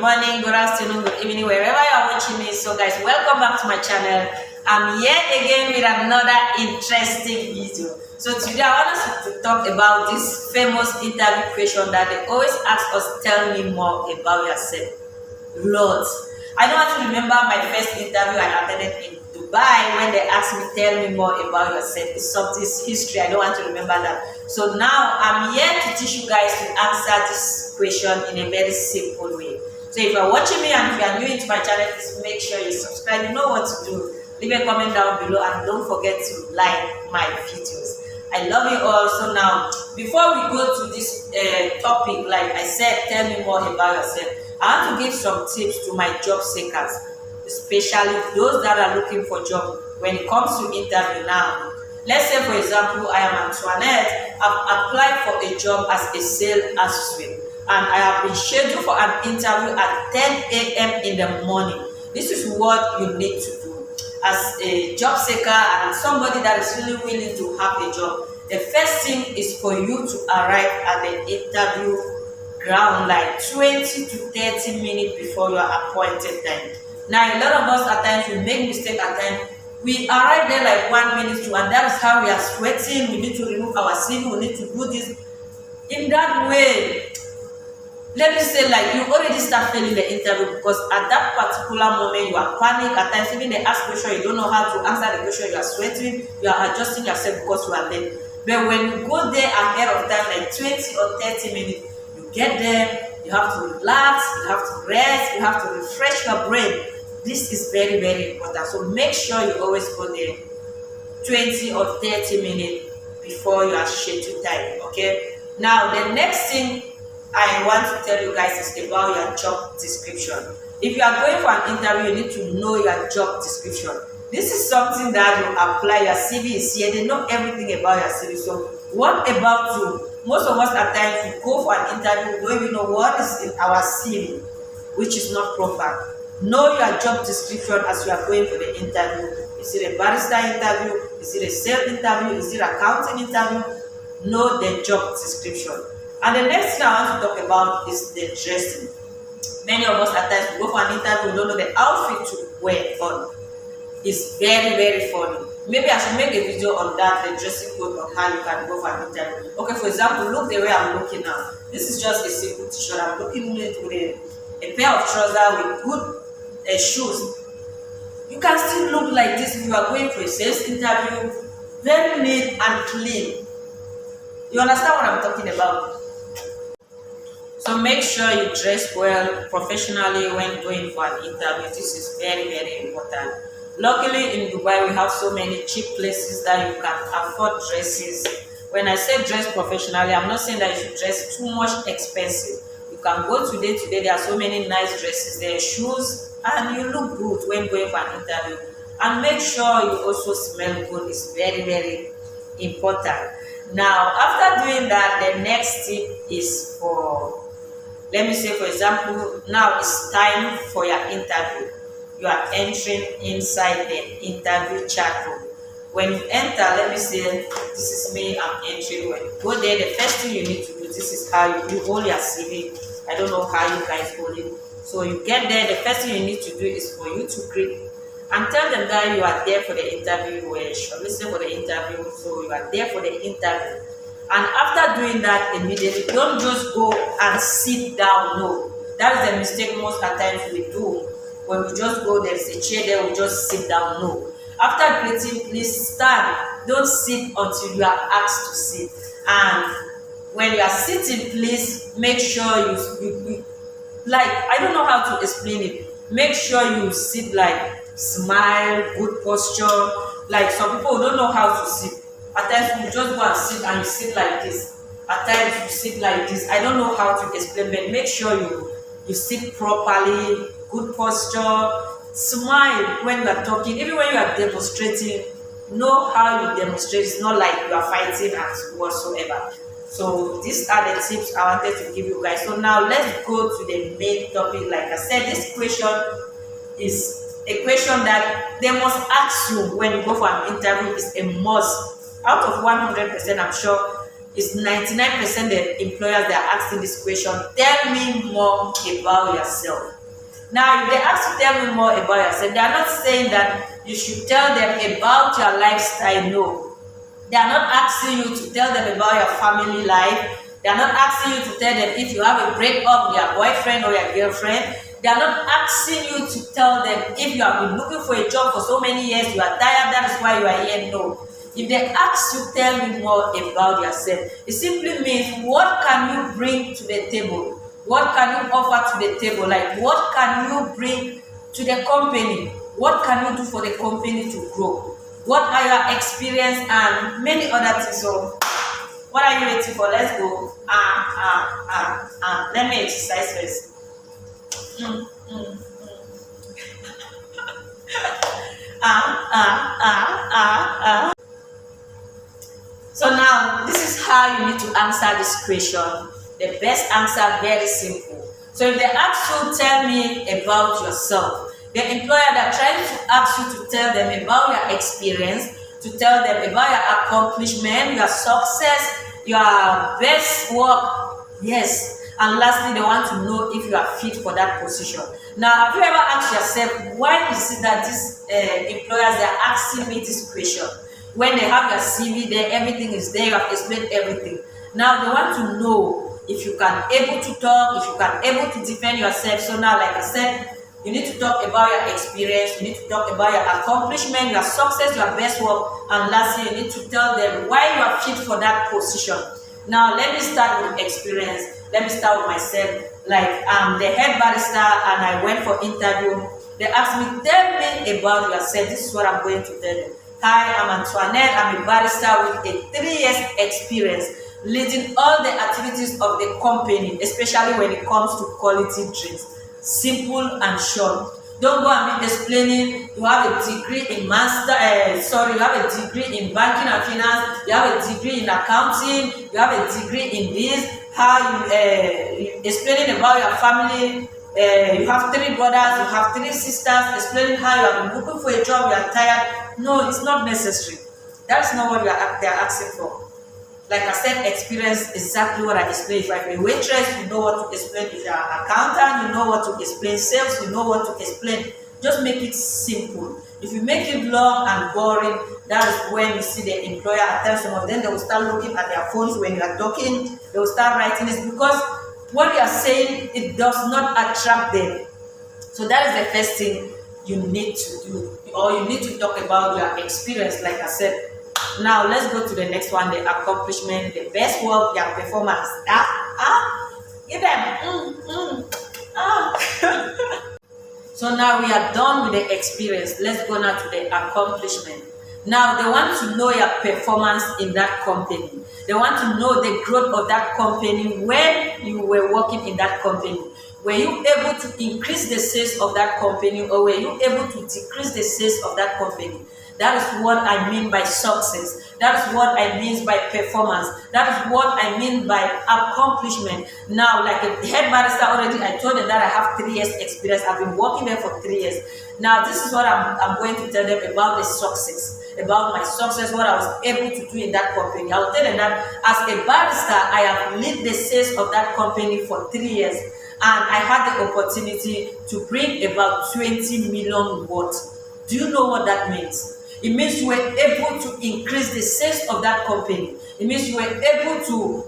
morning, good afternoon, good evening, wherever you are watching me. So guys, welcome back to my channel. I'm here again with another interesting video. So today I want us to talk about this famous interview question that they always ask us, tell me more about yourself. Lord, I don't want to remember my first interview I attended in Dubai when they asked me, tell me more about yourself. It's something, history, I don't want to remember that. So now I'm here to teach you guys to answer this question in a very simple way. So if you're watching me and if you are new into my channel, please make sure you subscribe. You know what to do. Leave a comment down below and don't forget to like my videos. I love you all. So now, before we go to this topic, like I said, tell me more about yourself. I want to give some tips to my job seekers, especially those that are looking for job when it comes to interview now. Let's say, for example, I am Antoinette. I've applied for a job as a sales associate and I have been scheduled for an interview at 10 a.m. in the morning. This is what you need to do as a job seeker and somebody that is really willing to have a job. The first thing is for you to arrive at the interview ground like 20 to 30 minutes before your appointed time. Now, a lot of us at times we make mistake at times. We arrive there like 1 minute to, and that is how we are sweating. We need to remove our CV. We need to do this. In that way, let me say, like, you already start failing the interview because at that particular moment you are panic. At times, even they ask question, you don't know how to answer the question. You are sweating. You are adjusting yourself because you are late. But when you go there ahead of time, like 20 or 30 minutes, you get there. You have to relax. You have to rest. You have to refresh your brain. This is very, very important. So make sure you always go there 20 or 30 minutes before your scheduled time. Okay. Now the next thing I want to tell you guys is about your job description. If you are going for an interview, you need to know your job description. This is something that you apply. Your CV is here. They know everything about your CV. So what about you? Most of us at times we go for an interview, we don't even know what is in our CV, which is not proper. Know your job description as you are going for the interview. Is it a barrister interview? Is it a sales interview? Is it an accounting interview? Know the job description. And the next thing I want to talk about is the dressing. Many of us at times we go for an interview, we don't know the outfit to wear on. It's very, very funny. Maybe I should make a video on that, the dressing code, on how you can go for an interview. Okay, for example, look the way I'm looking now. This is just a simple t-shirt. I'm looking with a pair of trousers with good shoes. You can still look like this if you are going for a sales interview. Very neat and clean. You understand what I'm talking about? So make sure you dress well professionally when going for an interview. This is very, very important. Luckily in Dubai we have so many cheap places that you can afford dresses. When I say dress professionally, I'm not saying that you should dress too much expensive. You can go today, there are so many nice dresses, there are shoes, and you look good when going for an interview. And make sure you also smell good. It's very, very important. Now, after doing that, the next tip is for, let me say, for example, now it's time for your interview. You are entering inside the interview chat room. When you enter, let me say, this is me, I'm entering. When you go there, the first thing you need to do, this is how you hold your CV. I don't know how you guys hold it. So you get there, the first thing you need to do is for you to greet and tell them that you are there for the interview, you were shortlisted for the interview, so you are there for the interview. And after doing that, immediately, don't just go and sit down. No, that is the mistake most of the times we do. When we just go, there's a chair there, we just sit down. No. After greeting, please stand. Don't sit until you are asked to sit. And when you are sitting, please make sure you like, I don't know how to explain it. Make sure you sit like, smile, good posture. Like some people don't know how to sit. At times you just go and sit and you sit like this. At times you sit like this. I don't know how to explain, but make sure you sit properly, good posture, smile when you are talking. Even when you are demonstrating, know how you demonstrate. It's not like you are fighting and whatsoever. So these are the tips I wanted to give you guys. So now let's go to the main topic. Like I said, this question is a question that they must ask you when you go for an interview. It's a must. Out of 100%, I'm sure It's 99% the employers that are asking this question. Tell me more about yourself. Now, if they ask to tell me more about yourself, they are not saying that you should tell them about your lifestyle. No. They are not asking you to tell them about your family life. They are not asking you to tell them if you have a breakup with your boyfriend or your girlfriend. They are not asking you to tell them if you have been looking for a job for so many years, you are tired, that is why you are here. No. If they ask you, tell me more about yourself, it simply means what can you bring to the table? What can you offer to the table? Like, what can you bring to the company? What can you do for the company to grow? What are your experience and many other things? So, what are you waiting for? Let's go. Let me exercise first. So now, this is how you need to answer this question. The best answer, very simple. So if they ask you, tell me about yourself. The employer that tries to ask you to tell them about your experience, to tell them about your accomplishment, your success, your best work. Yes. And lastly, they want to know if you are fit for that position. Now, have you ever asked yourself, why is it that these employers, they are asking me this question? When they have your CV there, everything is there, you have explained everything. Now, they want to know if you can able to talk, if you can able to defend yourself. So now, like I said, you need to talk about your experience, you need to talk about your accomplishment, your success, your best work, and lastly, you need to tell them why you are fit for that position. Now, let me start with experience. Let me start with myself. Like, I'm the head barrister and I went for interview. They asked me, tell me about yourself. This is what I'm going to tell them. Hi, I'm Antoinette. I'm a barrister with a 3 years experience leading all the activities of the company, especially when it comes to quality drinks. Simple and short. Don't go and be explaining you have a degree in you have a degree in banking and finance, you have a degree in accounting, you have a degree in this, how you explaining about your family, you have 3 brothers, you have 3 sisters, explaining how you have been looking for a job, you are tired. No, it's not necessary. That's not what they are asking for. Like I said, experience exactly what I explained. If you're a waitress, you know what to explain. If you're an accountant, you know what to explain. Sales, you know what to explain. Just make it simple. If you make it long and boring, that is when you see the employer at times. Some of them, they will start looking at their phones when you are talking. They will start writing this because what you are saying, it does not attract them. So that is the first thing you need to do, or you need to talk about your experience, like I said. Now let's go to the next one, the accomplishment, the best work, your performance. Give them. So now we are done with the experience. Let's go now to the accomplishment. Now they want to know your performance in that company. They want to know the growth of that company when you were working in that company. Were you able to increase the sales of that company, or were you able to decrease the sales of that company? That is what I mean by success. That is what I mean by performance. That is what I mean by accomplishment. Now, like a head barrister already, I told them that I have 3 years experience. I've been working there for 3 years. Now, this is what I'm going to tell them about the success. About my success, what I was able to do in that company. I will tell them that as a barrister, I have led the sales of that company for 3 years. And I had the opportunity to bring about 20 million worth. Do you know what that means? It means you were able to increase the sales of that company. It means you were able to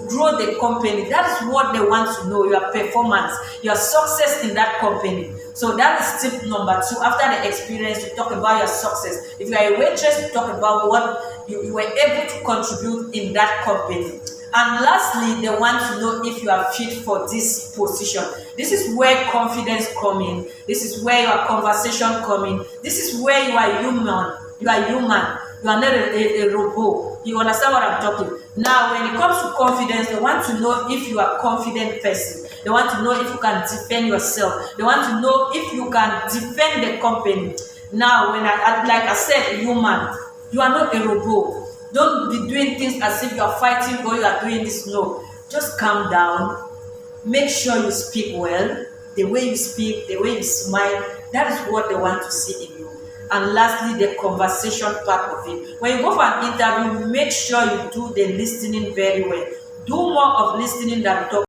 grow the company. That is what they want to know, your performance, your success in that company. So that is tip number 2. After the experience, you talk about your success. If you are a waitress, you talk about what you were able to contribute in that company. And lastly, they want to know if you are fit for this position. This is where confidence comes in. This is where your conversation comes in. This is where you are human. You are human. You are not a robot. You understand what I'm talking? Now, when it comes to confidence, they want to know if you are a confident person. They want to know if you can defend yourself. They want to know if you can defend the company. Now, like I said, human. You are not a robot. Don't be doing things as if you are fighting or you are doing this. No. Just calm down. Make sure you speak well. The way you speak, the way you smile, that is what they want to see in you. and lastly, the conversation part of it. When you go for an interview, make sure you do the listening very well. Do more of listening than talking.